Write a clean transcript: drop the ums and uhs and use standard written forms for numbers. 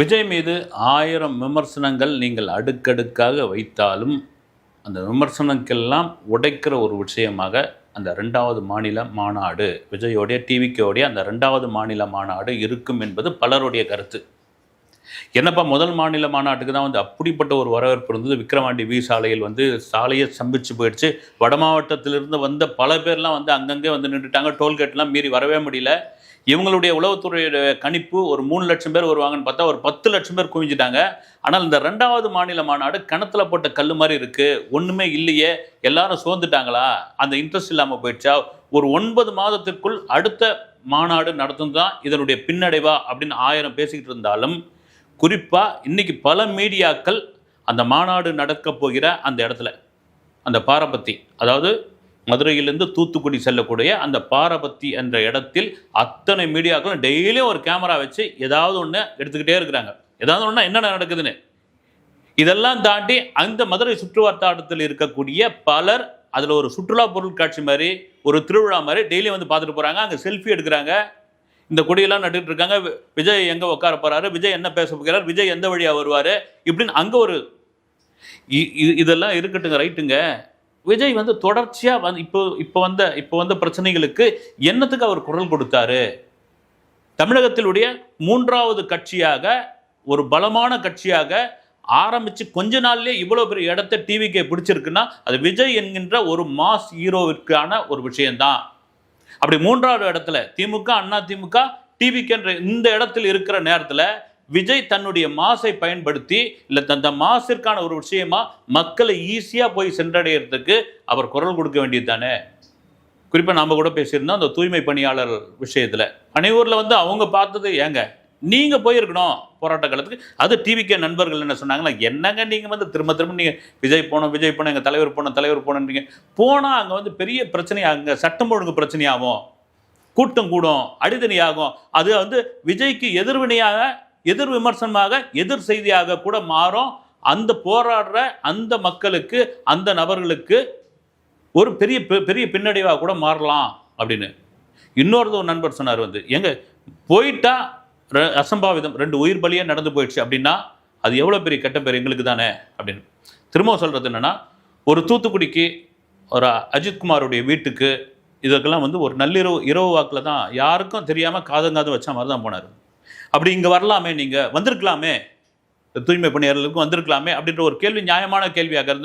விஜய் மீது 1000 விமர்சனங்கள் நீங்கள் அடுக்கடுக்காக வைத்தாலும், அந்த விமர்சனங்கள்லாம் உடைக்கிற ஒரு விஷயமாக அந்த 2வது மாநில மாநாடு, விஜயோடைய டிவிகேவுடைய அந்த 2வது மாநில மாநாடு இருக்கும் என்பது பலருடைய கருத்து. என்னப்பா முதல் மாநில மாநாட்டுக்கு தான் அப்படிப்பட்ட ஒரு வரவேற்பு இருந்தது. விக்கிரவாண்டி வி சாலையில் சாலையே ஸ்தம்பிச்சு போயிடுச்சு. வட மாவட்டத்திலிருந்து வந்த பல பேர்லாம் அங்கங்கே நின்றுட்டாங்க. டோல்கேட்லாம் மீறி வரவே முடியல. இவங்களுடைய உளவுத்துறையுடைய கணிப்பு ஒரு 3 லட்சம் பேர் வருவாங்கன்னு பார்த்தா ஒரு 10 லட்சம் பேர் குவிஞ்சிட்டாங்க. ஆனால் இந்த 2வது மாநில மாநாடு கிணத்துல போட்ட கல் மாதிரி இருக்கு. ஒன்றுமே இல்லையே, எல்லாரும் சோர்ந்துட்டாங்களா, அந்த இன்ட்ரெஸ்ட் இல்லாமல் போயிடுச்சா, ஒரு 9 மாதத்திற்குள் அடுத்த மாநாடு நடத்தும் தான் இதனுடைய பின்னடைவா அப்படின்னு 1000 பேசிக்கிட்டு இருந்தாலும், குறிப்பாக இன்னைக்கு பல மீடியாக்கள் அந்த மாநாடு நடக்க போகிற அந்த இடத்துல, அந்த பாரபத்தி, அதாவது மதுரையிலிருந்து தூத்துக்குடி செல்லக்கூடிய அந்த பாரபத்தி என்ற இடத்தில் அத்தனை மீடியாக்களும் டெய்லியும் ஒரு கேமரா வச்சு ஏதாவது ஒன்று எடுத்துக்கிட்டே இருக்கிறாங்க. ஏதாவது ஒன்று என்ன நடக்குதுன்னு. இதெல்லாம் தாண்டி அந்த மதுரை சுற்றுவட்டாரத்தில் இருக்கக்கூடிய பலர் அதில் ஒரு சுற்றுலா பொருள் காட்சி மாதிரி, ஒரு திருவிழா மாதிரி டெய்லியும் பார்த்துட்டு போகிறாங்க. அங்கே செல்ஃபி எடுக்கிறாங்க. இந்த கொடியெல்லாம் நட்டுட்டு இருக்காங்க. விஜய் எங்கே உட்கார போகிறாரு, விஜய் என்ன பேச போகிறார், விஜய் எந்த வழியாக வருவார் இப்படின்னு அங்கே ஒரு இதெல்லாம் இருக்கட்டுங்க, ரைட்டுங்க. விஜய் தொடர்ச்சியாக இப்போ வந்த பிரச்சனைகளுக்கு என்னத்துக்கு அவர் குரல் கொடுத்தாரு? தமிழகத்திலுடைய 3வது கட்சியாக, ஒரு பலமான கட்சியாக ஆரம்பித்து கொஞ்ச நாள்லேயே இவ்வளோ பெரிய இடத்த டிவிக்கே பிடிச்சிருக்குன்னா அது விஜய் என்கின்ற ஒரு மாஸ் ஹீரோவிற்கான ஒரு விஷயம்தான். அப்படி 3வது இடத்துல திமுக, அண்ணா திமுக, டிவிக்கென்ற இந்த இடத்தில் இருக்கிற நேரத்தில் விஜய் தன்னுடைய மாசை பயன்படுத்தி, இல்லை தந்த மாசிற்கான ஒரு விஷயமா மக்களை ஈஸியாக போய் சென்றடைகிறதுக்கு அவர் குரல் கொடுக்க வேண்டியது தானே. குறிப்பாக நாம் கூட பேசியிருந்தோம் அந்த தூய்மை பணியாளர் விஷயத்தில். அனைவரில் அவங்க பார்த்தது, ஏங்க நீங்கள் போயிருக்கணும் போராட்ட காலத்துக்கு. அது டிவிக்கே நண்பர்கள் என்ன சொன்னாங்களா, என்னங்க நீங்கள் திரும்ப திரும்ப நீங்கள் விஜய் போனோம் எங்கள் தலைவர் போனோன்றீங்க. போனால் அங்கே பெரிய பிரச்சனை, அங்கே சட்டம் ஒழுங்கு பிரச்சனையாகும், கூட்டம் கூடும், அடிதடி ஆகும். அது விஜய்க்கு எதிர்வினையாக, எதிர் விமர்சனமாக, எதிர் செய்தியாக கூட மாறும். அந்த போராடுற அந்த மக்களுக்கு, அந்த நபர்களுக்கு ஒரு பெரிய பெரிய பின்னடைவாக கூட மாறலாம் அப்படின்னு. இன்னொரு நண்பர் சொன்னார், எங்க போயிட்டா அசம்பாவிதம் 2 உயிர் பலியே நடந்து போயிடுச்சு அப்படின்னா அது எவ்வளோ பெரிய கெட்ட பேர் எங்களுக்கு தானே அப்படின்னு. திரும்பவும் சொல்கிறது என்னென்னா, ஒரு தூத்துக்குடிக்கு ஒரு அஜித்குமாருடைய வீட்டுக்கு இதற்கெல்லாம் ஒரு இரவு வாக்கில் தான், யாருக்கும் தெரியாமல் காதங்காத வச்ச மாதிரி தான் போனார். அப்படி இங்கே வரலாமே, நீங்கள் வந்திருக்கலாமே, தூய்மை பணியாளர்களுக்கும் வந்திருக்கலாமே அப்படின்ற ஒரு கேள்வி நியாயமான கேள்வியாக இருந்தால்